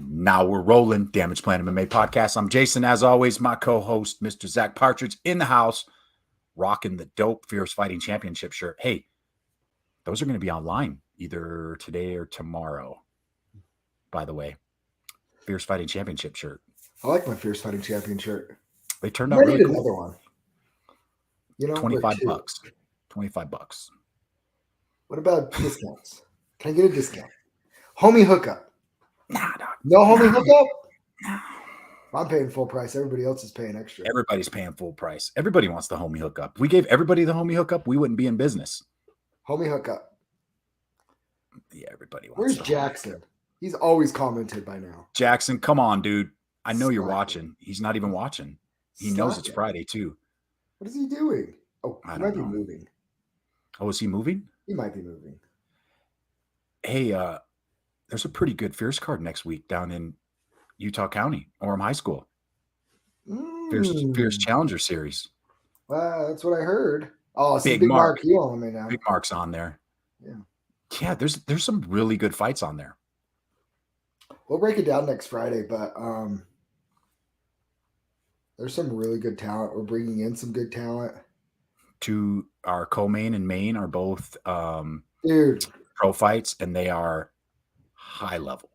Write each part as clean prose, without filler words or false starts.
Now we're rolling. Damage Plan MMA podcast. I'm Jason, as always, my co-host, Mr. Zack Partridge, in the house, rocking the dope Fierce Fighting Championship shirt. Hey, those are going to be online either today or tomorrow. By the way, Fierce Fighting Championship shirt. I like my Fierce Fighting Champion shirt. They turned out really cool. Another one. You know, $25. $25. What about discounts? Can I get a discount? Homie hookup. Nah, dog. No homie hookup? No. I'm paying full price. Everybody else is paying extra. Everybody's paying full price. Everybody wants the homie hookup. We gave everybody the homie hookup, we wouldn't be in business. Homie hookup. Yeah, everybody wants. Where's Jackson? He's always commented by now. Jackson, come on, dude. I know you're watching. He's not even watching. He knows it's Friday, too. What is he doing? Oh, he might be moving. Oh, is he moving? He might be moving. Hey, there's a pretty good Fierce card next week down in Utah County, Orem High School. Fierce Challenger Series. That's what I heard. Oh, it's Big Mark on me now. Big Mark's on there. Yeah, there's some really good fights on there. We'll break it down next Friday, but there's some really good talent. We're bringing in some good talent. To our co-main and main are both pro fights, and they are high level.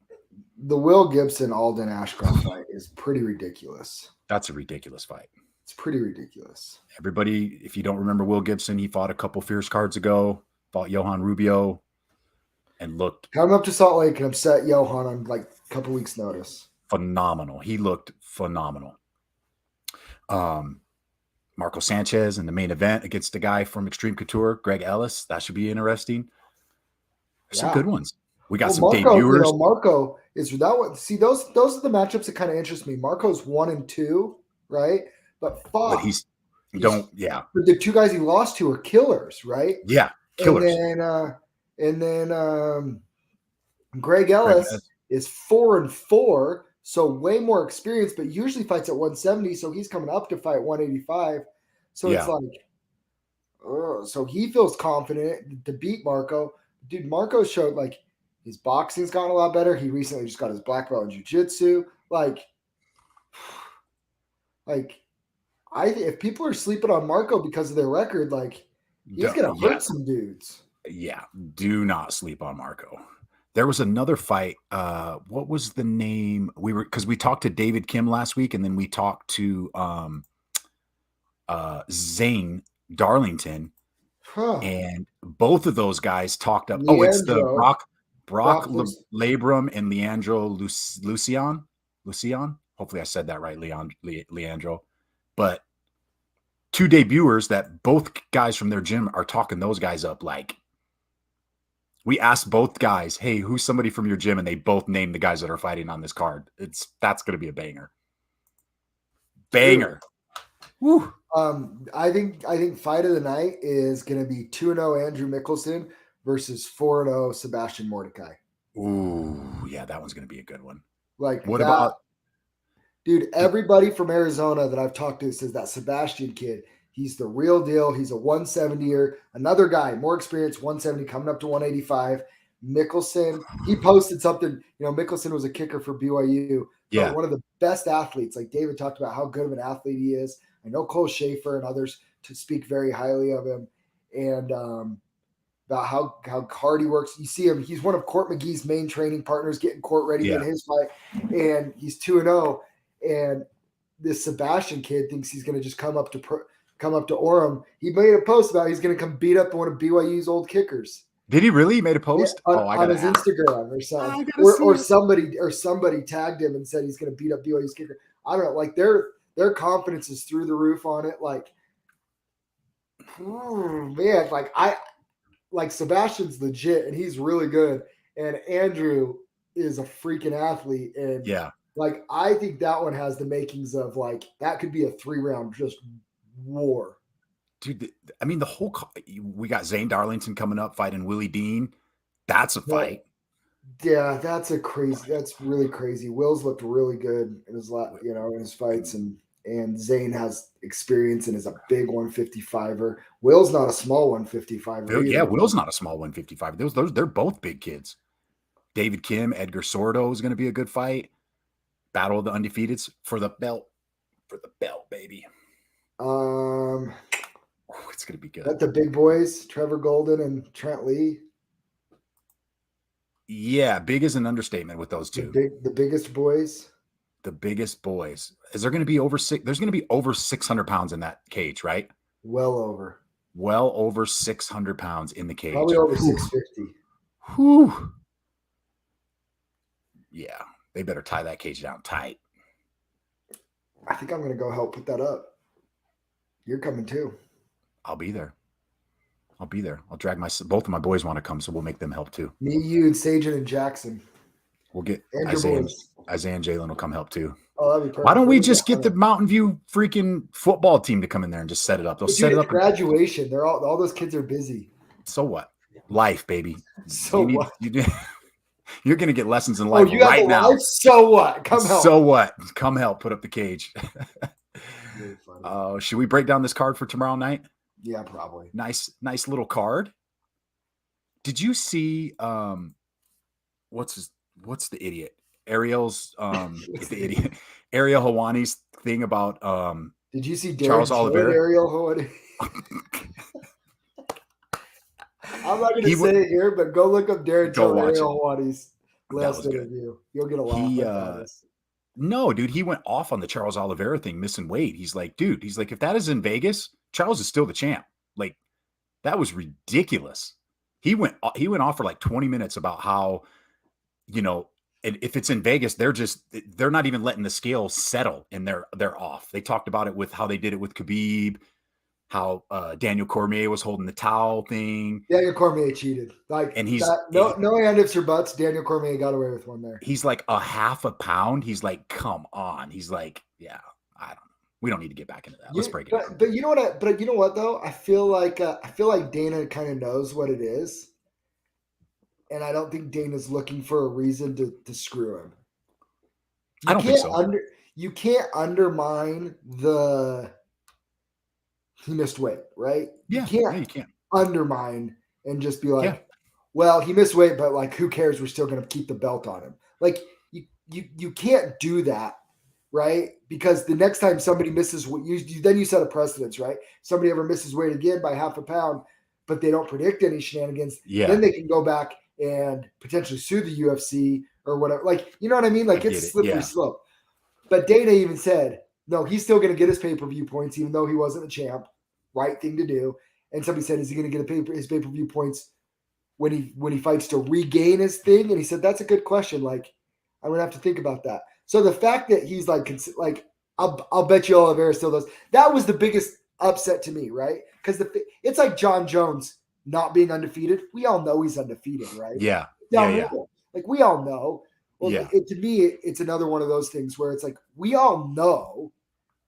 The Will Gibson Alden Ashcroft fight is pretty ridiculous. That's a ridiculous fight. It's pretty ridiculous. Everybody, if you don't remember Will Gibson, he fought a couple Fierce cards ago, fought Johan Rubio, and looked coming up to Salt Lake and upset Johan on like a couple weeks' notice. Phenomenal. He looked phenomenal. Marco Sanchez in the main event against the guy from Extreme Couture, Greg Ellis. That should be interesting. There's some good ones. We got some debuters. Marco is that one. See, those are the matchups that kind of interest me. Marco's 1-2, right? But the two guys he lost to are killers, right? Yeah, killers. And then Greg Ellis is 4-4, so way more experience, but usually fights at 170. So he's coming up to fight 185. So it's like, so he feels confident to beat Marco. Dude, Marco showed like his boxing's gotten a lot better. He recently just got his black belt in jiu-jitsu. If people are sleeping on Marco because of their record, like he's gonna hurt some dudes. Yeah, do not sleep on Marco. There was another fight. What was the name? Because we talked to David Kim last week, and then we talked to Zane Darlington. And both of those guys talked up. Leandro, it's the Brock Labrum and Leandro Lucian. Hopefully I said that right, Leandro. But two debuters that both guys from their gym are talking those guys up. Like, we asked both guys, hey, who's somebody from your gym? And they both named the guys that are fighting on this card. That's going to be a banger. Banger. Woo. I think fight of the night is going to be 2-0 Andrew Mickelson versus 4-0 Sebastian Mordecai. Ooh, yeah, that one's going to be a good one. Dude, everybody from Arizona that I've talked to says that Sebastian kid, he's the real deal. He's a 170er. Another guy, more experienced, 170, coming up to 185. Mickelson, he posted something. Mickelson was a kicker for BYU. Yeah. One of the best athletes. Like David talked about how good of an athlete he is. I know Cole Schaefer and others to speak very highly of him, and about how hard he works. You see him; he's one of Court McGee's main training partners, getting Court ready in his fight, and he's 2-0. And this Sebastian kid thinks he's going to just come up to Orem. He made a post about he's going to come beat up one of BYU's old kickers. Did he really? He made a post on his Instagram or something, or somebody tagged him and said he's going to beat up BYU's kicker. I don't know, like their confidence is through the roof on it. Like, man, like Sebastian's legit and he's really good. And Andrew is a freaking athlete. And like, I think that one has the makings of like, that could be a 3-round just war. Dude, I mean, we got Zane Darlington coming up fighting Willie Dean. That's a fight. Yeah, that's really crazy. Will's looked really good in his in his fights, and Zane has experience and is a big 155er. Will's not a small 155er. Yeah, Will's not a small 155er. They're both big kids. David Kim, Edgar Sordo is going to be a good fight. Battle of the Undefeateds for the belt. For the belt, baby. It's gonna be good. That the big boys, Trevor Golden and Trent Lee. Yeah, big is an understatement with those two. The biggest boys. The biggest boys. Is there going to be over six? There's going to be over 600 pounds in that cage, right? Well over 600 pounds in the cage. Probably over 650. Whew. Yeah, they better tie that cage down tight. I think I'm going to go help put that up. You're coming too. I'll be there. I'll drag both of my boys want to come, so we'll make them help too. Me, you, and Sajan and Jackson. We'll get Isaiah and Jalen will come help too. Oh, that'd be perfect. Why don't we just get the Mountain View freaking football team to come in there and just set it up? They'll set it up. Graduation. They're all those kids are busy. So what? Life, baby. What? You're going to get lessons in life right now. Life? So what? Come help. So what? Come help. Put up the cage. Should we break down this card for tomorrow night? Yeah, probably. Nice little card. Did you see what's the idiot? Ariel's the idiot. Ariel Hawani's thing about did you see Charles Oliveira? Ariel Hawani? I'm not gonna say it here, but go look up Darren Till Ariel Hawani's last interview. You'll get a laugh. No, dude, he went off on the Charles Oliveira thing, missing weight. He's like, if that is in Vegas, Charles is still the champ. Like, that was ridiculous. He went off for like 20 minutes about how, and if it's in Vegas, they're not even letting the scale settle and they're off. They talked about it with how they did it with Khabib, how Daniel Cormier was holding the towel thing. Daniel Cormier cheated. And he's no ifs or buts. Daniel Cormier got away with one there. He's like a half a pound. He's like, come on. He's like, yeah, I don't know. We don't need to get back into that. Let's break it down. But you know what? But you know what though? I feel like Dana kind of knows what it is, and I don't think Dana's looking for a reason to screw him. I don't think so. You can't undermine he missed weight, right? Yeah, you can't undermine and just be like, well, he missed weight, but like, who cares? We're still going to keep the belt on him. Like, you can't do that, right? Because the next time somebody misses weight, you set a precedence, right? Somebody ever misses weight again by half a pound, but they don't predict any shenanigans. Yeah. Then they can go back and potentially sue the UFC or whatever. Like, you know what I mean? Like, it's a slippery slope. But Dana even said, no, he's still going to get his pay-per-view points, even though he wasn't the champ. Right thing to do. And somebody said, is he going to get his pay-per-view points when he fights to regain his thing? And he said, that's a good question. Like, I'm going to have to think about that. So the fact that he's like I'll bet you Oliveira still does. That was the biggest upset to me, right? Because it's like John Jones not being undefeated. We all know he's undefeated, right? Yeah. Like, we all know. Well, yeah. To me, it's another one of those things where it's like, we all know.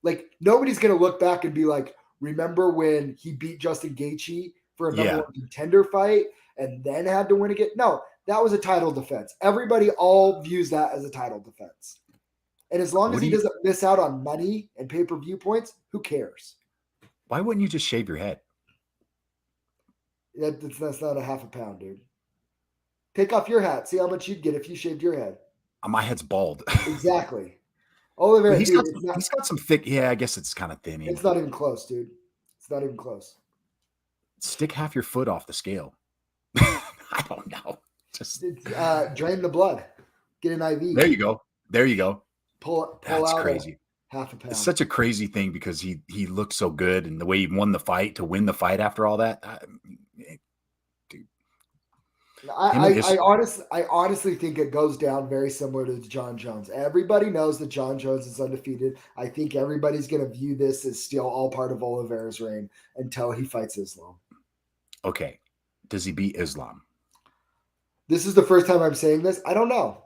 Like, nobody's going to look back and be like, remember when he beat Justin Gaethje for a number one contender fight and then had to win again? No, that was a title defense. Everybody all views that as a title defense. And as long as he doesn't miss out on money and pay-per-view points, who cares? Why wouldn't you just shave your head? That's not a half a pound, dude. Take off your hat. See how much you'd get if you shaved your head. My head's bald. Exactly. Oliveira, he's got some thick. Yeah, I guess it's kind of thin. It's not even close, dude. It's not even close. Stick half your foot off the scale. I don't know. Just drain the blood. Get an IV. There you go. Pull That's out crazy. Half a pound. It's such a crazy thing because he looked so good, and the way he won the fight to win the fight after all that. I honestly think it goes down very similar to John Jones. Everybody knows that John Jones is undefeated. I think everybody's going to view this as still all part of Oliveira's reign until he fights Islam. Okay. Does he beat Islam? This is the first time I'm saying this. I don't know.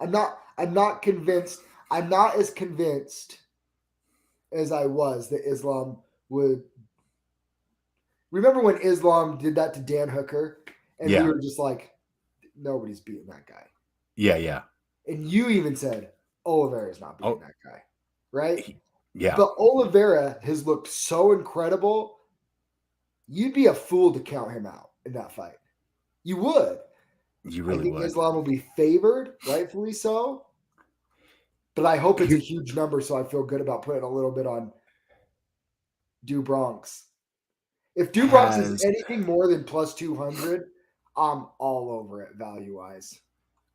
I'm not convinced. I'm not as convinced as I was that Islam would. Remember when Islam did that to Dan Hooker? And we were just like, nobody's beating that guy. Yeah. And you even said, Oliveira's not beating that guy. Right? Yeah. But Oliveira has looked so incredible. You'd be a fool to count him out in that fight. You would. You really I think would. Islam will be favored, rightfully so. But I hope it's a huge number, so I feel good about putting a little bit on Do Bronx. If Do Bronx is anything more than plus 200, I'm all over it value-wise.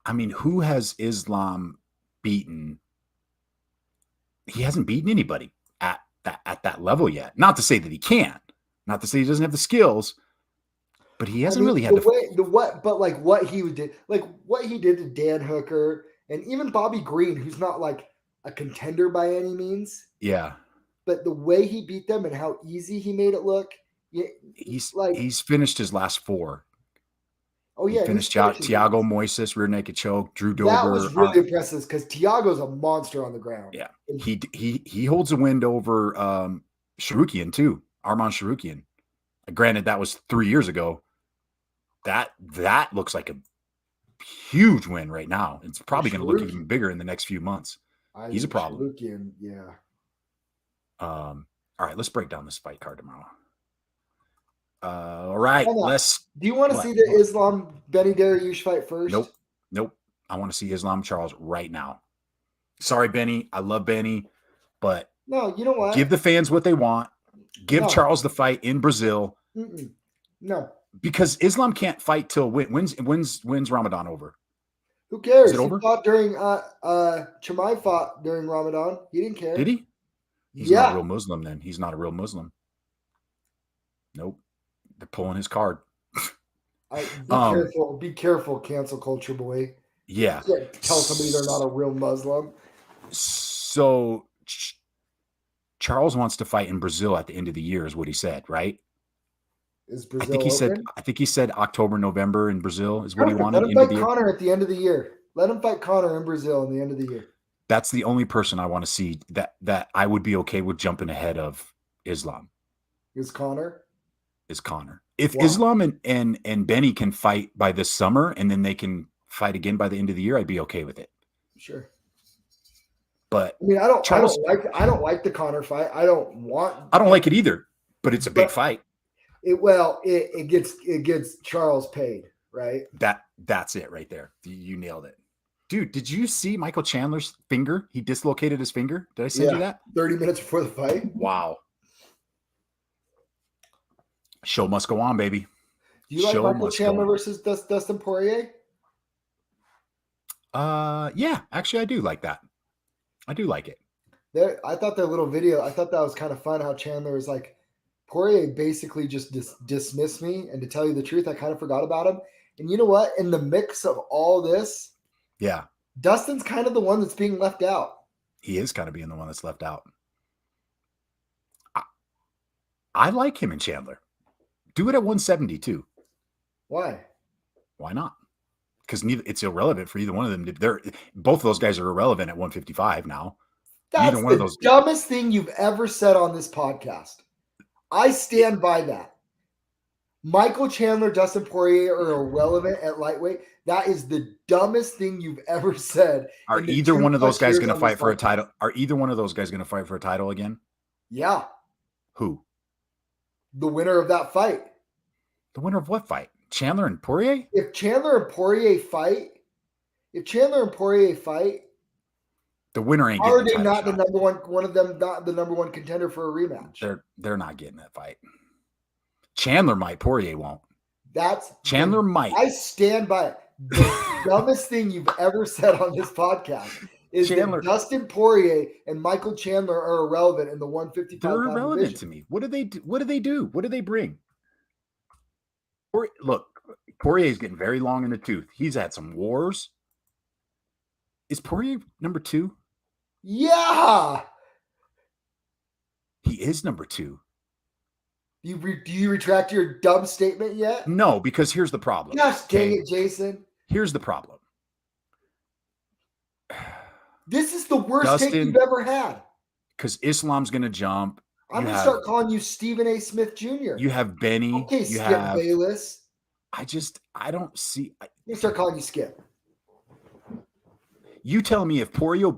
I mean, who has Islam beaten? He hasn't beaten anybody at that level yet. Not to say that he can't. Not to say he doesn't have the skills. But he hasn't really had what he did to Dan Hooker and even Bobby Green, who's not like a contender by any means. Yeah. But the way he beat them and how easy he made it look, he's finished his last 4. Oh yeah, he finished Thiago Moises, rear naked choke, Drew Dober. That was really impressive because Thiago's a monster on the ground. Yeah, he holds a win over Sharukian too, Arman Sharukian. Granted, that was 3 years ago. That looks like a huge win right now. It's probably going to look even bigger in the next few months. He's a problem. Sharukian, yeah. All right, let's break down this fight card tomorrow. All right, Do you want to see the Islam Benny Dariush fight first? Nope. I want to see Islam Charles right now. Sorry, Benny. I love Benny, but no, you know what? Give the fans what they want. Give Charles the fight in Brazil. No, because Islam can't fight till when's Ramadan over? Who cares? Is it over? He fought during Chamai fought during Ramadan. He didn't care. Did he? He's not a real Muslim then. He's not a real Muslim. Nope. They're pulling his card. Be careful, cancel culture boy. Yeah. You can't tell somebody they're not a real Muslim. So Charles wants to fight in Brazil at the end of the year, is what he said, right? Is Brazil I think he said October, November in Brazil is what he wanted. Let him fight Conor at the end of the year. Let him fight Conor in Brazil at the end of the year. That's the only person I want to see that I would be okay with jumping ahead of Islam. Is Conor? If Islam and Benny can fight by this summer and then they can fight again by the end of the year, I'd be okay with it. Sure. But I mean, I don't like the Conor fight. I don't like it either, but it's a big fight. It gets Charles paid, right? That's it right there. You nailed it. Dude, did you see Michael Chandler's finger? He dislocated his finger. Did I send you that? 30 minutes before the fight. Wow. Show must go on, baby. Do you like Michael Chandler versus Dustin Poirier? Yeah, actually I do like that. I do like it. I thought that little video, I thought that was kind of fun how Chandler was like, Poirier basically just dismissed me. And to tell you the truth, I kind of forgot about him. And you know what? In the mix of all this, yeah, Dustin's kind of the one that's being left out. He is kind of being the one that's left out. I like him and Chandler. Do it at 172. Why? Why not? Because it's irrelevant for either one of them. Both of those guys are irrelevant at 155 now. That's the dumbest thing you've ever said on this podcast. I stand by that. Michael Chandler, Dustin Poirier are irrelevant at lightweight. That is the dumbest thing you've ever said. Are either one of those guys going to fight for a title? Are either one of those guys going to fight for a title again? Yeah. Who? The winner of that fight. The winner of what fight? Chandler and Poirier? If Chandler and Poirier fight, the winner ain't getting the not shot. The number one of them not the number one contender for a rematch. They're not getting that fight. Chandler might, Poirier won't. Chandler might. I stand by it. The dumbest thing you've ever said on this podcast is that Dustin Poirier and Michael Chandler are irrelevant in the 155. They're irrelevant to me. What do they do? What do they do? What do they bring? Look, Poirier is getting very long in the tooth. He's had some wars. Is Poirier number 2? Yeah. He is number 2. Do you retract your dumb statement yet? No, because here's the problem. Gosh dang it, Jason. Here's the problem. This is the worst take you've ever had. Because Islam's going to jump. I'm going to start calling you Stephen A. Smith Jr. You have Benny. Okay, Skip Bayless. I don't see. I'm going to start calling you Skip. You tell me if Poirier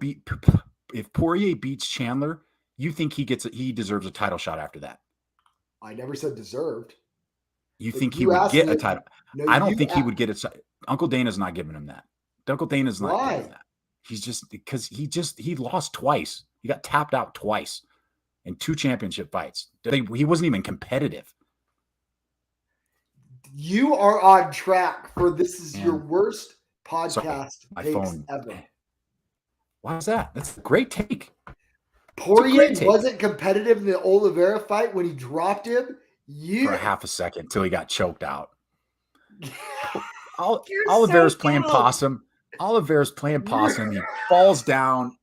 beats Chandler, you think he deserves a title shot after that? I never said deserved. You think he would get a title? No, I don't think he would get it. Uncle Dana's not giving him that. Uncle Dana's not giving him that. He's just because he lost twice. He got tapped out twice in 2 championship fights. He wasn't even competitive. You are on track for this is your worst podcast takes ever. Why is that? That's a great take. Poirier wasn't competitive in the Oliveira fight when he dropped him. For a half a second until he got choked out. Oliveira's playing possum. Oliveira's playing possum. He falls down.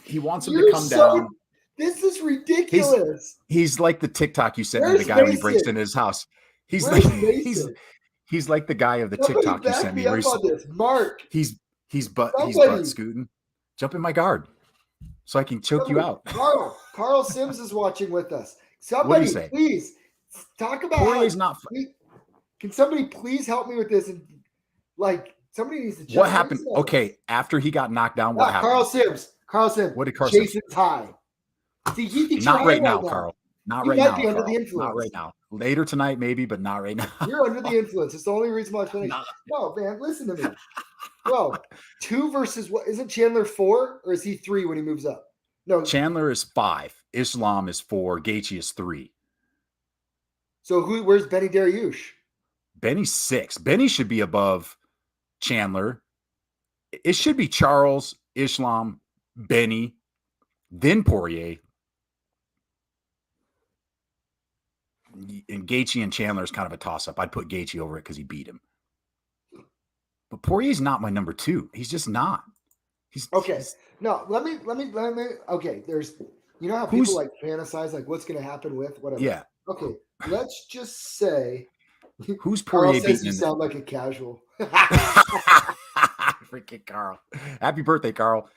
He wants him to come down. This is ridiculous. He's like the TikTok you sent me, the guy when he breaks into his house. He's like the guy of the TikTok you sent me. Mark. He's butt scooting. Jump in my guard so I can choke you out. Carl Sims is watching with us. Somebody please talk about Poirier's not. Can somebody please help me with this? And somebody needs to check. What happened? Okay, after he got knocked down, what happened? Carl Sims. What did Carl Sims? Jason's high. See, he thinks not right now, Carl. Not right now. Under the influence. Not right now. Later tonight, maybe, but not right now. You're under the influence. It's the only reason why I'm playing. No, man, listen to me. Bro, 2 versus what? Isn't Chandler 4 or is he 3 when he moves up? No, Chandler is 5. Islam is 4. Gaethje is 3. So where's Benny Dariush? Benny's 6. Benny should be above Chandler. It should be Charles, Islam, Benny, then Poirier. And Gaethje and Chandler is kind of a toss-up. I'd put Gaethje over it because he beat him. But Poirier's not my number 2. He's just not. No, let me. Okay, there's. You know how people fantasize what's going to happen with whatever. Yeah. Okay, let's just say. Who's Poirier beating? You sound like a casual. Freaking Carl! Happy birthday, Carl.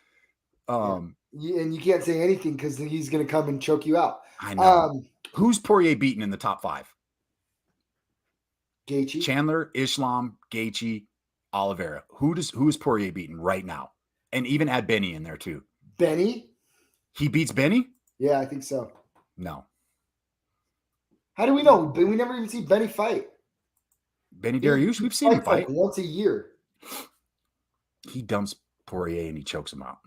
And you can't say anything because he's going to come and choke you out. I know. Who's Poirier beating in the top 5? Gaethje, Chandler, Islam, Gaethje, Oliveira. Who's Poirier beating right now? And even add Benny in there too. Benny? He beats Benny? Yeah, I think so. No. How do we know? We never even see Benny fight. Benny Dariush, we've seen him fight once a year. He dumps Poirier and he chokes him out.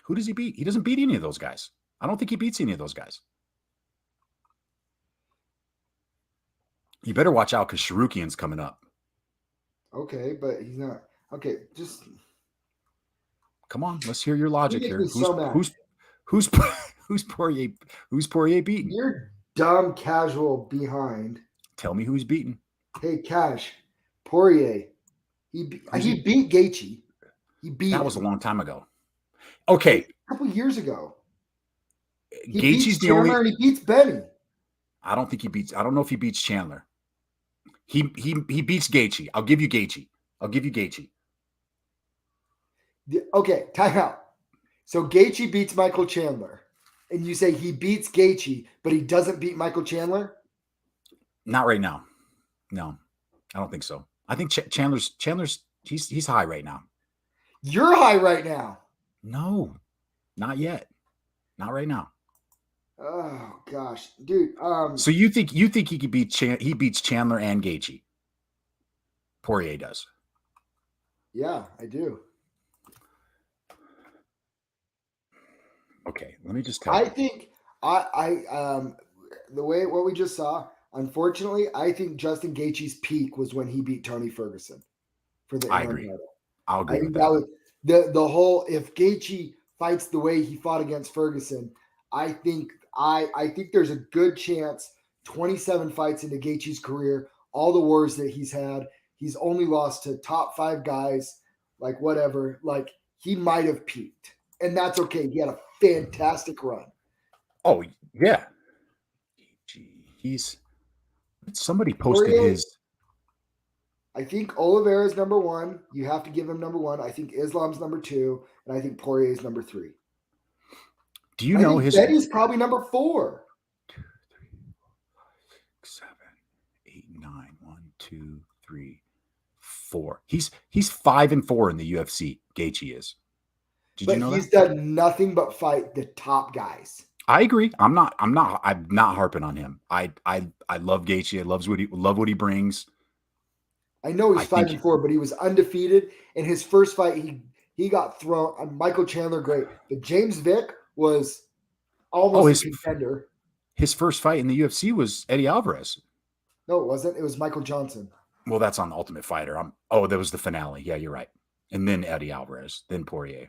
Who does he beat? He doesn't beat any of those guys. I don't think he beats any of those guys. You better watch out because Sharukian's coming up. Okay, but he's not. Okay, just come on. Let's hear your logic here. Who's Poirier? Who's Poirier beating? You're dumb casual behind. Tell me who's beating. Hey, Cash, Poirier. He beat Gaethje. That was a long time ago. Okay, a couple years ago. Gaethje's the only. And he beats Benny. I don't think he beats. I don't know if he beats Chandler. He beats Gaethje. I'll give you Gaethje. Okay, time out. So Gaethje beats Michael Chandler, and you say he beats Gaethje, but he doesn't beat Michael Chandler? Not right now. No, I don't think so. I think Chandler's he's high right now. You're high right now. No, not yet. Not right now. Oh gosh, dude. So you think he could beat he beats Chandler and Gaethje? Poirier does. Yeah, I do. Okay, let me just tell you. I think what we just saw. Unfortunately, I think Justin Gaethje's peak was when he beat Tony Ferguson for the I agree. title. I'll agree with that. That was the whole. If Gaethje fights the way he fought against Ferguson, I think there's a good chance 27 fights into Gaethje's career, all the wars that he's had, he's only lost to top 5 guys, whatever. He might have peaked, and that's okay. He had a fantastic run. Oh yeah, somebody posted Poirier, his. I think Oliveira's number 1. You have to give him number 1. I think Islam's number 2, and I think Poirier's number 3. Do you know his? Betty's probably number 4. 2, 3, 4, 5, 6, 7, 8, 9. 1, 2, 3, 4. He's 5-4 in the UFC. Gaethje is. Did you know he's that? done nothing but fight the top guys. I agree. I'm not harping on him. I love Gaethje. I love what he brings. I know he's I think 5-4, but he was undefeated. In his first fight, he got thrown. Michael Chandler, great. But James Vick was almost a contender. His first fight in the UFC was Eddie Alvarez. No, it wasn't. It was Michael Johnson. Well, that's on Ultimate Fighter. That was the finale. Yeah, you're right. And then Eddie Alvarez, then Poirier.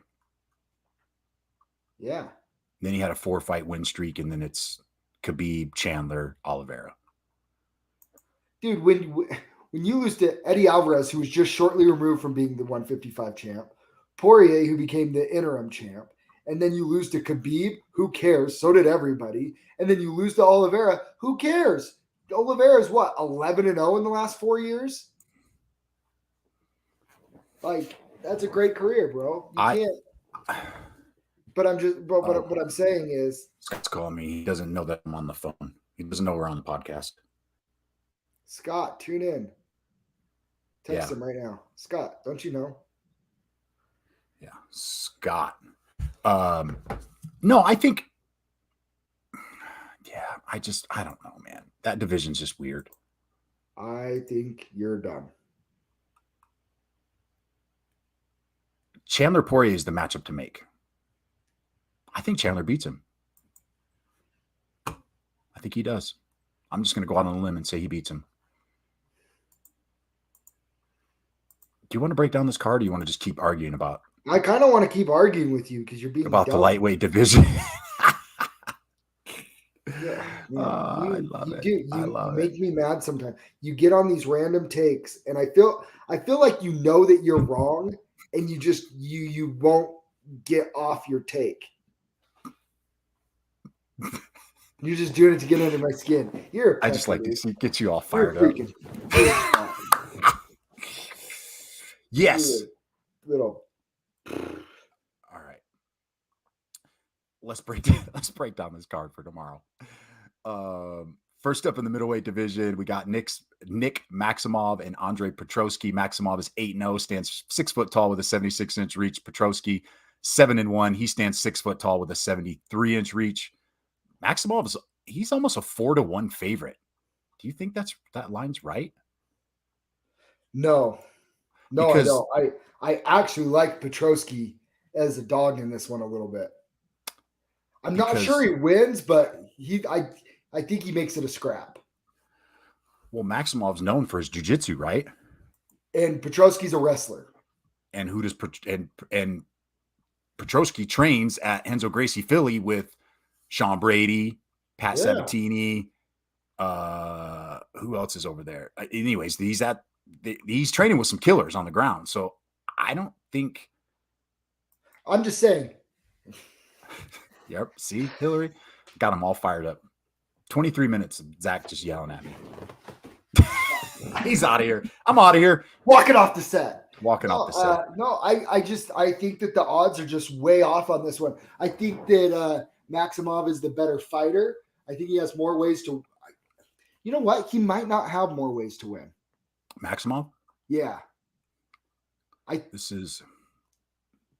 Yeah. Then he had a 4-fight win streak, and then it's Khabib, Chandler, Oliveira. Dude, when you lose to Eddie Alvarez, who was just shortly removed from being the 155 champ, Poirier, who became the interim champ, and then you lose to Khabib, who cares? So did everybody. And then you lose to Oliveira, who cares? Oliveira is what, 11-0 in the last 4 years? Like, that's a great career, bro. You can't. But I'm just, but what I'm saying is, Scott's calling me. He doesn't know that I'm on the phone. He doesn't know we're on the podcast. Scott, tune in. Text him right now. Scott, don't you know? Yeah, Scott. No, I think. Yeah, I don't know, man. That division's just weird. I think you're done. Chandler Poirier is the matchup to make. I think Chandler beats him. I think he does. I'm just going to go out on a limb and say he beats him. Do you want to break down this card, or do you want to just keep arguing about? I kind of want to keep arguing with you because you're being about dumb. The lightweight division. Yeah, I love it. You make it. me mad sometimes. You get on these random takes, and I feel like you know that you're wrong, and you just you won't get off your take. You're just doing it to get under my skin. I just like to get you all fired up. Yes. Little. All right. Let's break down this card for tomorrow. First up in the middleweight division, we got Nick Maximov and Andre Petrovsky. Maximov is 8-0, stands 6 foot tall with a 76-inch reach. Petrovsky 7-1. He stands 6 foot tall with a 73-inch reach. Maximov he's almost a 4-1 favorite. Do you think that line's right? No, because I don't. I actually like Petrovsky as a dog in this one a little bit. I'm not sure he wins, but I think he makes it a scrap. Well, Maximov's known for his jiu-jitsu, right? And Petrovsky's a wrestler. And who does and Petrovsky trains at Renzo Gracie Philly with Sean Brady, Pat Sabatini. Who else is over there? Anyways, he's training with some killers on the ground. So I don't think. I'm just saying. Yep. See, Hillary got them all fired up. 23 minutes of Zack just yelling at me. He's out of here. I'm out of here. Walking off the set. Off the set. I think that the odds are just way off on this one. I think that Maximov is the better fighter. I think he has more ways to. You know what? He might not have more ways to win. Maximov? Yeah.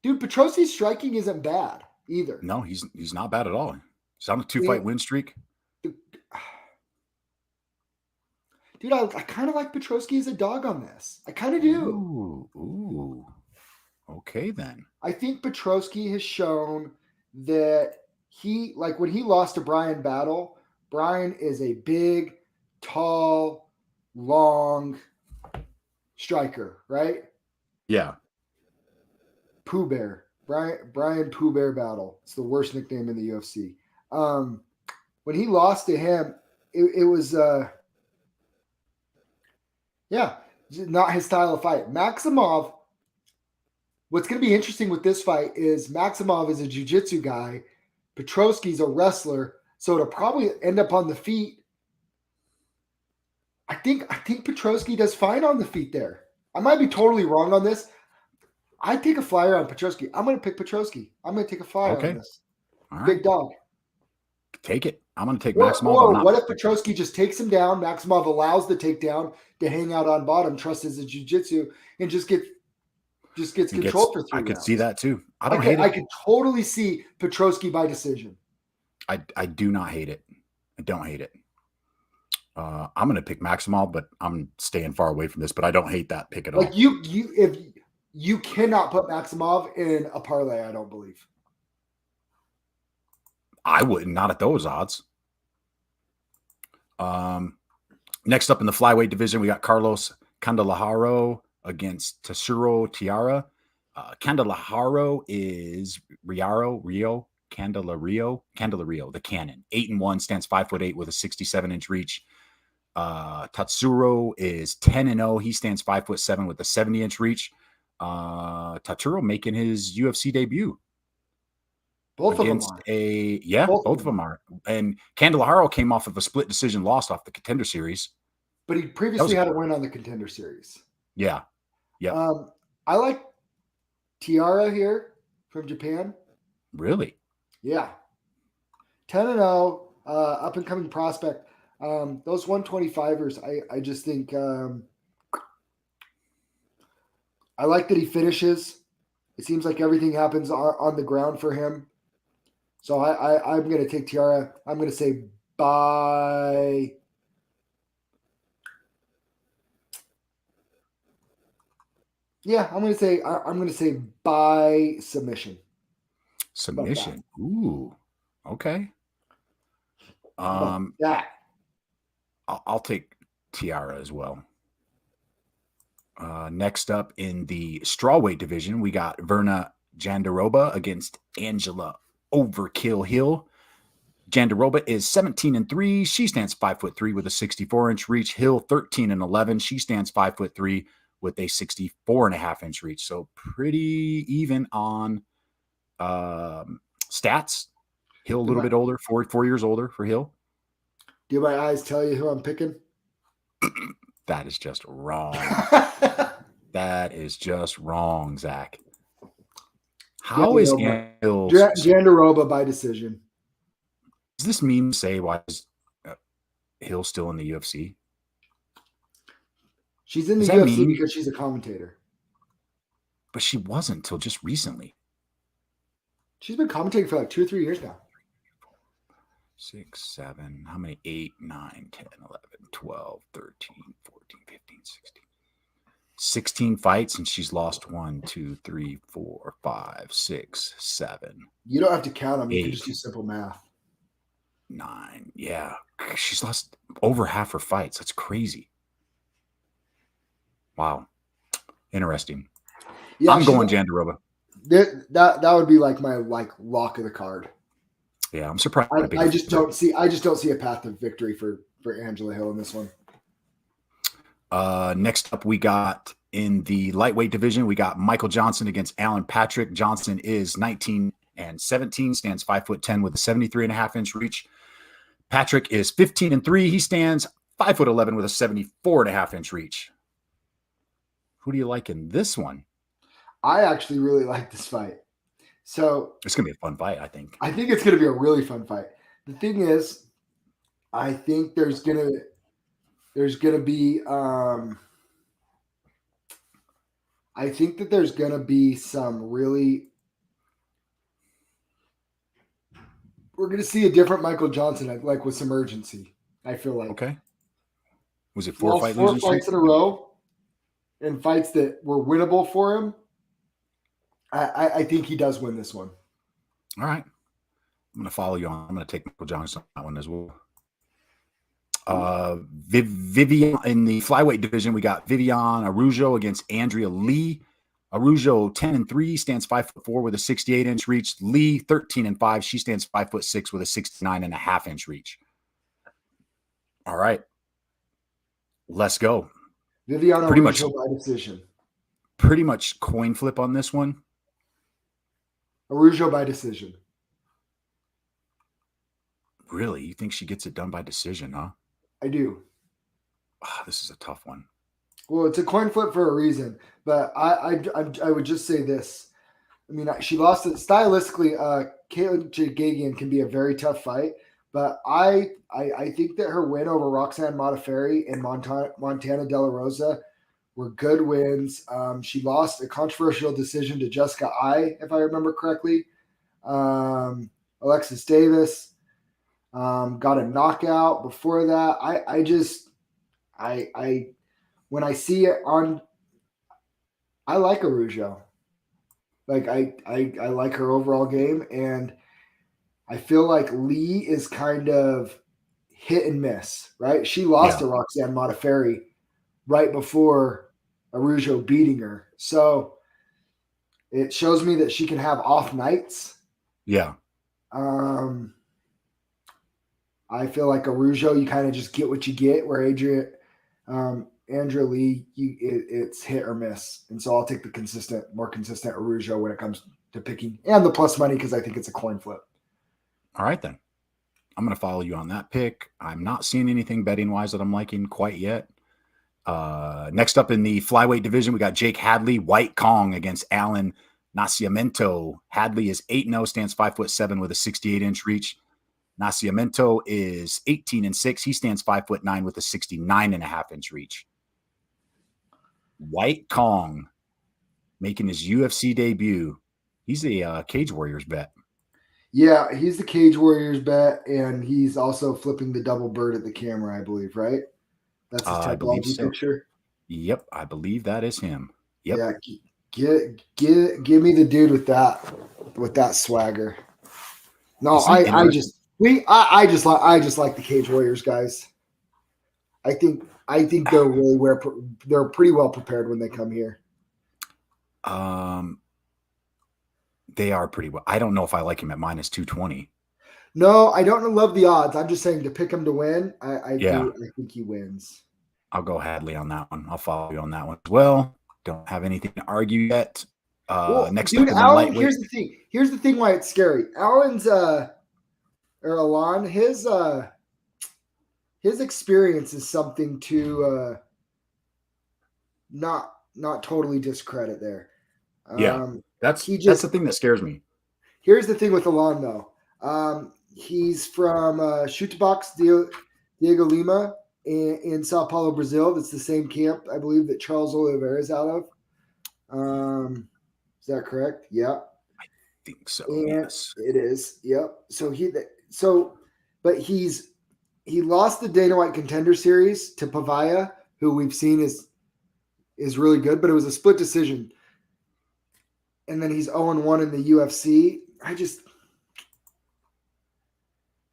Dude, Petrovsky's striking isn't bad either. No, he's not bad at all. He's on a 2-fight win streak. Dude, I kind of like Petrovsky as a dog on this. I kind of do. Ooh. Okay, then. I think Petrovsky has shown that when he lost to Brian Battle, Brian is a big, tall, long striker, right? Yeah. Pooh Bear. Brian Pooh Bear Battle. It's the worst nickname in the UFC. When he lost to him, it was not his style of fight. Maximov, what's going to be interesting with this fight is Maximov is a jiu-jitsu guy. Petrovsky's a wrestler, so it'll probably end up on the feet. I think Petrovsky does fine on the feet there. I might be totally wrong on this. I take a flyer on Petrovsky. I'm going to pick Petrovsky. I'm going to take a flyer on this. Right. Big dog. Take it. I'm going to take Maximov. What if Petrovsky just takes him down? Maximov allows the takedown to hang out on bottom, trusts his jiu-jitsu, and just gets controlled for 3 rounds. I could see that too. I could totally see Petrovsky by decision. I do not hate it. I don't hate it. I'm going to pick Maximov, but I'm staying far away from this. But I don't hate that pick at all. Like if you cannot put Maximov in a parlay, I don't believe. I wouldn't, not at those odds. Next up in the flyweight division, we got Carlos Candelaharo against Tatsuro Tiara. Candelaharo is Candelario, the Cannon. 8-1, stands 5'8" with a 67-inch reach. Tatsuro is 10-0. He stands 5'7" with a 70-inch reach. Tatsuro making his UFC debut. Both of them are. Both of them are. And Candelaharo came off of a split decision loss off the Contender Series. But he previously had a win on the Contender Series. Yeah. Yeah. I like Tiara here from Japan. Really? Yeah. 10-0, up and coming prospect. Those 125ers, I just think I like that he finishes. It seems like everything happens on the ground for him. So I'm going to take Tiara. I'm going to say by I'm going to say by submission. Submission. Ooh. Okay. That. I'll take Tiara as well. Next up in the strawweight division, we got Verna Jandaroba against Angela Overkill Hill. Jandaroba is 17-3. She stands 5'3" with a 64-inch reach. Hill 13-11. She stands 5'3" with a 64.5-inch reach. So pretty even on stats. Hill a little bit older, 4 years older for Hill. Do my eyes tell you who I'm picking? That is just wrong. That is just wrong, Zach. How is Hill? Jandaroba by decision. Does this meme say why is Hill still in the UFC? She's in the UFC because she's a commentator. But she wasn't until just recently. She's been commentating for like 2 or 3 years now. 6, 7, how many? 8, 9, 10, 11, 12, 13, 14, 15, 16. 16 fights, and she's lost 1, 2, 3, 4, 5, 6, 7. You don't have to count them. You can just do simple math. 9. Yeah. She's lost over half her fights. That's crazy. Wow. Interesting. Yeah, I'm going Jandaroba. That would be like my lock of the card. Yeah, I'm surprised. I just don't see a path of victory for Angela Hill in this one. Next up, we got in the lightweight division, we got Michael Johnson against Alan Patrick. Johnson is 19-17, stands 5'10" with a 73.5-inch reach. Patrick is 15-3. He stands 5'11" with a 74.5-inch reach. Who do you like in this one? I actually really like this fight. So it's gonna be a fun fight, I think. I think it's gonna be a really fun fight. The thing is, I think there's gonna be I think that there's gonna be some really we're gonna see a different Michael Johnson, like with some urgency. I feel like. Okay. Was it 4 fights in a row, and fights that were winnable for him? I think he does win this one. All right. I'm going to follow you on. I'm going to take Michael Johnson on that one as well. Vivian in the flyweight division, we got Vivian Araujo against Andrea Lee. Araujo 10-3, stands 5'4" with a 68-inch reach. Lee 13-5, she stands 5'6" with a 69.5-inch reach. All right. Let's go. Vivian Araujo by decision. Pretty much coin flip on this one. Araujo by decision. Really? You think she gets it done by decision, huh? I do. Oh, this is a tough one. Well, it's a coin flip for a reason, but I would just say this. I mean, she lost it stylistically. Caitlin Jagagian can be a very tough fight, but I think that her win over Roxanne Modafferi and Montana De La Rosa were good wins. She lost a controversial decision to Jessica Ai, if I remember correctly. Alexis Davis. Got a knockout before that. When I see it on, I like Araujo. Like I like her overall game, and I feel like Lee is kind of hit and miss, right? She lost to Roxanne Modafferi right before Araujo beating her. So it shows me that she can have off nights. Yeah. I feel like Araujo, you kind of just get what you get, where Andrea Lee, it's hit or miss. And so I'll take the more consistent Araujo when it comes to picking, and the plus money because I think it's a coin flip. All right, then. I'm going to follow you on that pick. I'm not seeing anything betting-wise that I'm liking quite yet. Next up in the flyweight division, we got Jake Hadley, White Kong against Alan Nascimento. Hadley is 8-0, stands 5'7" with a 68-inch reach. Nascimento is 18-6. He stands 5'9" with a 69.5-inch reach. White Kong making his UFC debut. He's a Cage Warriors bet. Yeah, he's the Cage Warriors bet, and he's also flipping the double bird at the camera, I believe, right? That's his typology picture. Yep, I believe that is him. Yep. Yeah, give me the dude with that swagger. No, I just like the Cage Warriors guys. I think they're pretty well prepared when they come here. They are pretty well. I don't know if I like him at minus 220. No, I don't love the odds. I'm just saying to pick him to win. I think he wins. I'll go Hadley on that one. I'll follow you on that one as well. Don't have anything to argue yet. Next up in the lightweight. Here's the thing why it's scary. Alan's his experience is something to not totally discredit there. That's the thing that scares me. Here's the thing with Alon, though. He's from Shoot to Box Diego Lima in Sao Paulo, Brazil. That's the same camp, I believe, that Charles Oliveira is out of. Is that correct? Yeah. I think so. And yes. It is. Yep. But he lost the Dana White Contender Series to Pavaya, who we've seen is really good, but it was a split decision. And then he's 0-1 in the UFC.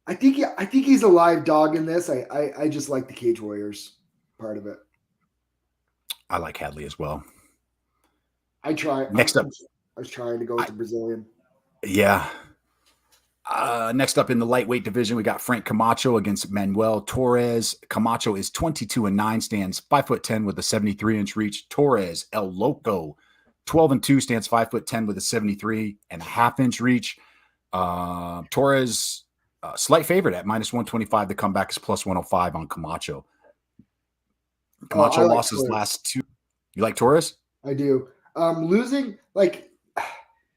I think he's a live dog in this. I just like the Cage Warriors part of it. I like Hadley as well. Next up, I was trying to go with the Brazilian. Yeah. Next up in the lightweight division, we got Frank Camacho against Manuel Torres. Camacho is 22-9, stands 5'10" with a 73-inch reach. Torres, El Loco, 12-2, stands 5'10" with a 73.5-inch reach. Torres, slight favorite at minus 125. The comeback is plus 105 on Camacho. Camacho lost his last two. You like Torres? I do. Losing,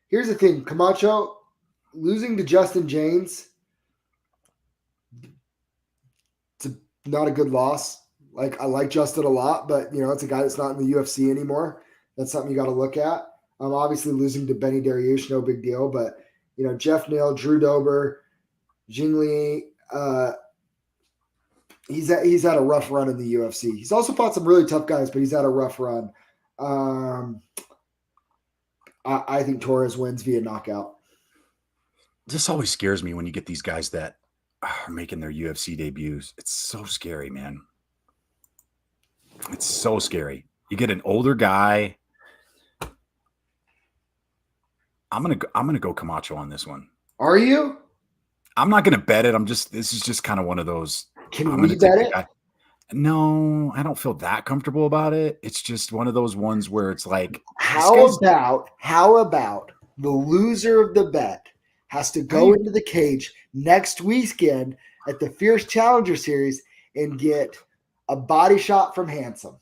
here's the thing. Camacho losing to Justin James, it's not a good loss. I like Justin a lot, but it's a guy that's not in the UFC anymore. That's something you got to look at. Obviously losing to Benny Dariush, no big deal, but Jeff Neal, Drew Dober, Jing Li, he's had a rough run in the UFC. He's also fought some really tough guys, but he's had a rough run. I think Torres wins via knockout. This always scares me when you get these guys that are making their UFC debuts. It's so scary, man. It's so scary. You get an older guy. I'm gonna go Camacho on this one. Are you? I'm not gonna bet it. This is just kind of one of those. Can we bet it? No, I don't feel that comfortable about it. It's just one of those ones where it's like, how about the loser of the bet has to go into the cage next weekend at the Fierce Challenger Series and get a body shot from Handsome?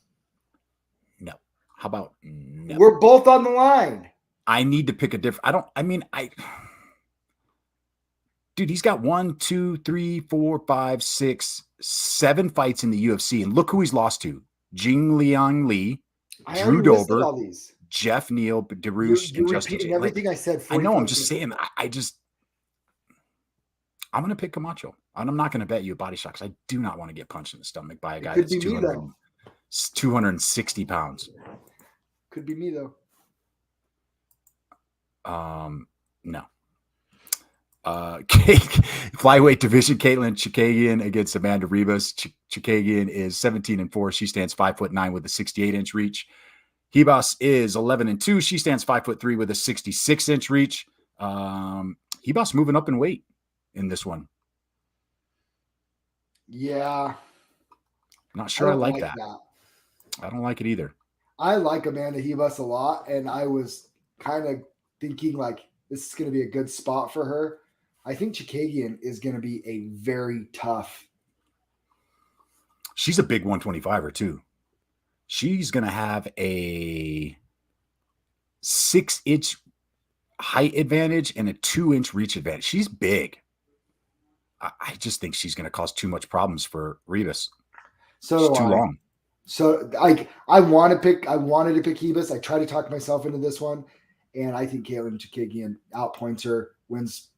No. How about no? We're both on the line. I need to pick a different. Dude, he's got 1, 2, 3, 4, 5, 6, 7 fights in the UFC. And look who he's lost to. Jing Liang Li, Drew Dober, Jeff Neal, Darush, and Justin everything I said. I know, I'm just saying, I'm going to pick Camacho. And I'm not going to bet you a body shot because I do not want to get punched in the stomach by a guy could that's be me, though. 260 pounds. Could be me, though. No. Flyweight division, Caitlin Chikagian against Amanda Ribas. Chikagian is 17-4. She stands 5'9" with a 68-inch reach. Ribas is 11-2. She stands 5'3" with a 66-inch reach. Ribas moving up in weight in this one. Yeah. Not sure I like that. I don't like it either. I like Amanda Ribas a lot, and I was kind of thinking like this is going to be a good spot for her. I think Chikagian is going to be a very tough. She's a big 125er too. She's going to have a 6-inch height advantage and a 2-inch reach advantage. She's big. I just think she's going to cause too much problems for Ribas. So she's too long. So I wanted to pick Ribas. I tried to talk myself into this one, and I think Caitlin Chikagian outpoints her, wins.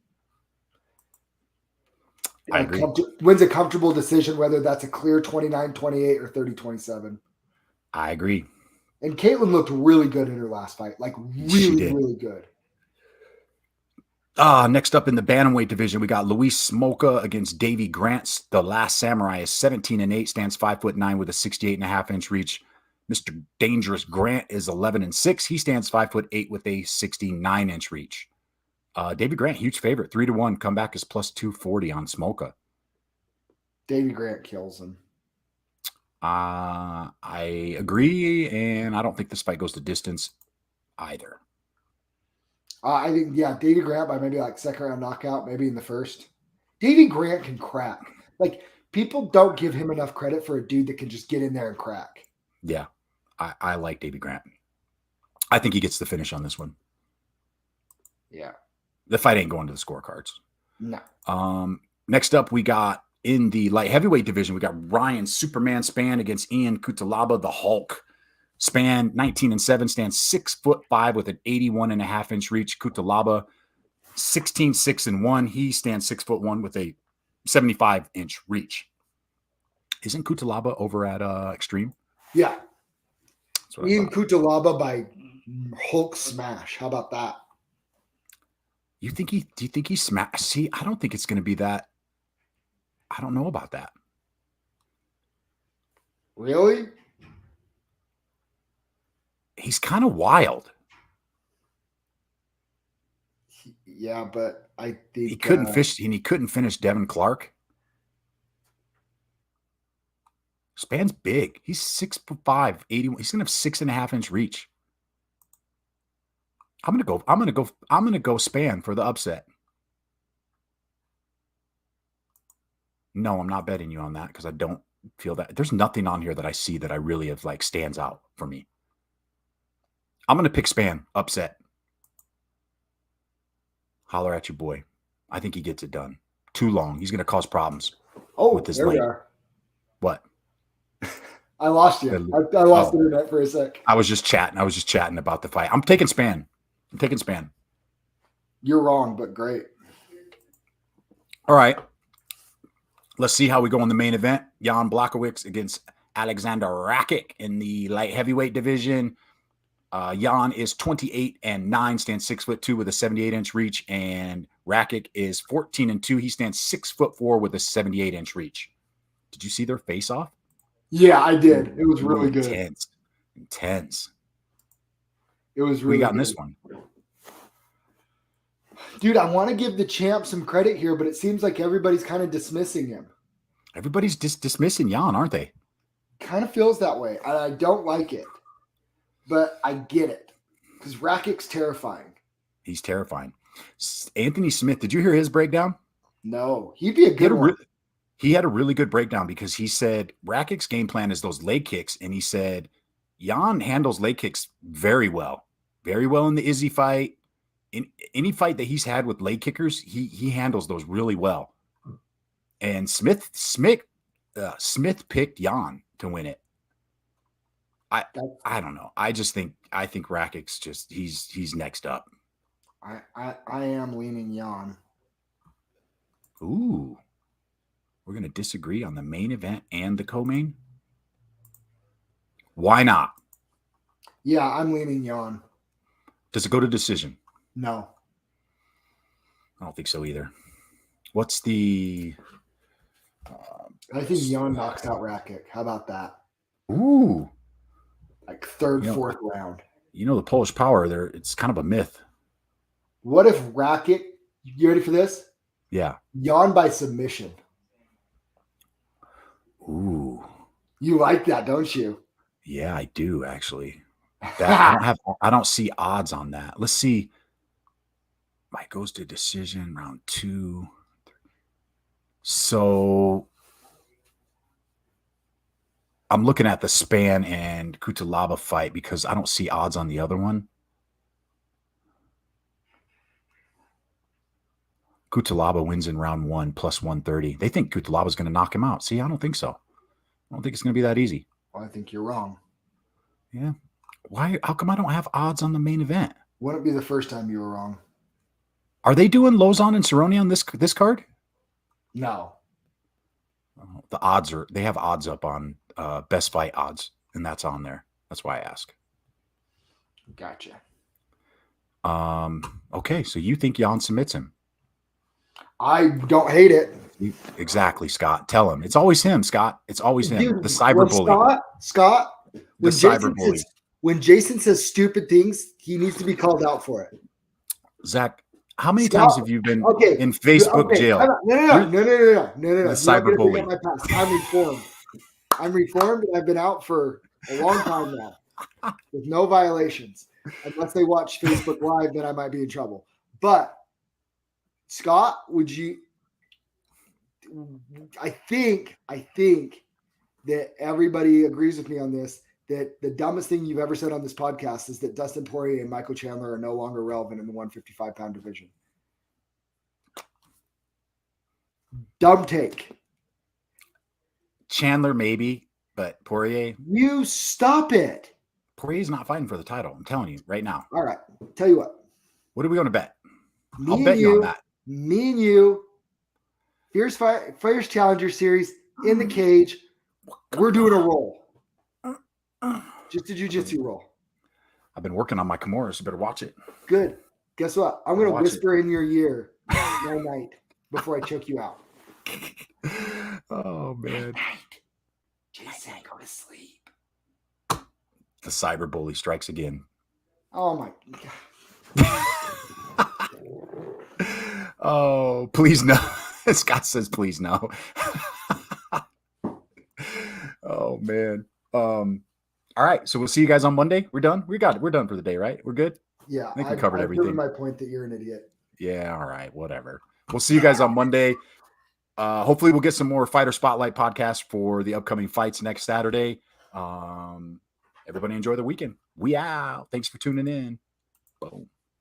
I agree. Wins a comfortable decision, whether that's a clear 29-28 or 30-27. I agree. And Caitlin looked really good in her last fight. Like really good. Next up in the bantamweight division, we got Luis Smoka against Davey Grant. The Last Samurai is 17-8, stands 5'9" with a 68.5-inch reach. Mr. Dangerous Grant is 11-6. He stands 5'8" with a 69-inch reach. Davey Grant, huge favorite, 3-1. Comeback is plus 240 on Smoka. Davey Grant kills him. I agree, and I don't think this fight goes to distance either. I think, Davey Grant by maybe like second round knockout, maybe in the first. Davey Grant can crack. Like, people don't give him enough credit for a dude that can just get in there and crack. Yeah, I like Davey Grant. I think he gets the finish on this one. Yeah. The fight ain't going to the scorecards. No. Next up, we got in the light heavyweight division, we got Ryan Superman Spann against Ian Cutelaba, the Hulk. Spann, 19-7, stands 6'5" with an 81.5-inch reach. Cutelaba, 16-6-1. He stands 6'1" with a 75-inch reach. Isn't Cutelaba over at Extreme? Yeah. Ian Cutelaba by Hulk smash. How about that? Do you think he smashed? See, I don't think it's going to be that. I don't know about that. Really? He's kind of wild. Yeah, but I think he couldn't finish Devin Clark. Spann's big. He's 6'5", 81. He's gonna have 6.5-inch reach. I'm gonna go Spann for the upset. No, I'm not betting you on that because I don't feel that. There's nothing on here that I see that I really have like stands out for me. I'm going to pick Spann, upset. Holler at your boy. I think he gets it done. Too long. He's going to cause problems. With this there lane. We are. What? I lost you. I lost the internet for a sec. I was just chatting about the fight. I'm taking Spann. You're wrong, but great. All right. Let's see how we go in the main event. Jan Blachowicz against Alexander Rakic in the light heavyweight division. Jan is 28-9, stands 6'2" with a 78-inch reach, and Rakic is 14-2. He stands 6'4" with a 78-inch reach. Did you see their face-off? Yeah, I did. It was really good. Intense. It was really. We got in this one, dude. I want to give the champ some credit here, but it seems like everybody's kind of dismissing him. Everybody's dismissing Jan, aren't they? Kind of feels that way, and I don't like it. But I get it because Rakic's terrifying. He's terrifying. Anthony Smith, did you hear his breakdown? No, he'd be a good one. He had a really good breakdown because he said Rakic's game plan is those leg kicks, and he said Jan handles leg kicks very well in the Izzy fight. In any fight that he's had with leg kickers, he handles those really well. And Smith picked Jan to win it. I don't know. I think Rakic's just he's next up. I am leaning Jan. Ooh. We're going to disagree on the main event and the co-main? Why not? Yeah, I'm leaning Jan. Does it go to decision? No. I don't think so either. What's the... I think Jan knocks out Rakic. How about that? Ooh. Like third, fourth round. You know, the Polish power there, it's kind of a myth. What if Rakic, you ready for this? Yeah. Jan by submission. Ooh. You like that, don't you? Yeah, I do actually. I don't see odds on that. Let's see. Mike goes to decision round 2. So I'm looking at the Span and Kutalaba fight because I don't see odds on the other one. Kutalaba wins in round 1 plus 130. They think Kutalaba's going to knock him out. See, I don't think so. I don't think it's going to be that easy. Well, I think you're wrong. Yeah. Why? How come I don't have odds on the main event? Wouldn't be the first time you were wrong. Are they doing Lozon and Cerrone on this card? No. The odds are, they have odds up on Best Fight odds, and that's on there. That's why I ask. Gotcha. Okay, so you think Jan submits him? I don't hate it. Exactly, Scott. Tell him. It's always him, Scott. It's always him. Dude, The cyberbully. Scott, The cyberbully. when Jason says stupid things, he needs to be called out for it. Zach, how many times have you been in Facebook jail? No. The cyberbully. I'm reformed, and I've been out for a long time now with no violations. Unless they watch Facebook Live, then I might be in trouble. But Scott, would you? I think that everybody agrees with me on this. That the dumbest thing you've ever said on this podcast is that Dustin Poirier and Michael Chandler are no longer relevant in the 155-pound division. Dumb take. Chandler, maybe, but Poirier. You stop it. Poirier's not fighting for the title. I'm telling you right now. All right. Tell you what. What are we going to bet? I'll bet you on that. Me and you. Fierce Challenger Series in the cage. We're doing a roll. Just a jiu-jitsu roll. I've been working on my Kimuras. You better watch it. Good. Guess what? I'm going to whisper in your ear all night before I choke you out. Oh, man. Jason, go to sleep. The cyberbully strikes again. Oh, my God. Oh, please no. Scott says, please no. Oh, man. All right. So we'll see you guys on Monday. We're done. We're done for the day, right? We're good? Yeah. I think we covered everything. My point that you're an idiot. Yeah. All right. Whatever. We'll see you guys on Monday. Hopefully we'll get some more Fighter Spotlight podcasts for the upcoming fights next Saturday. Everybody enjoy the weekend. We out. Thanks for tuning in. Boom.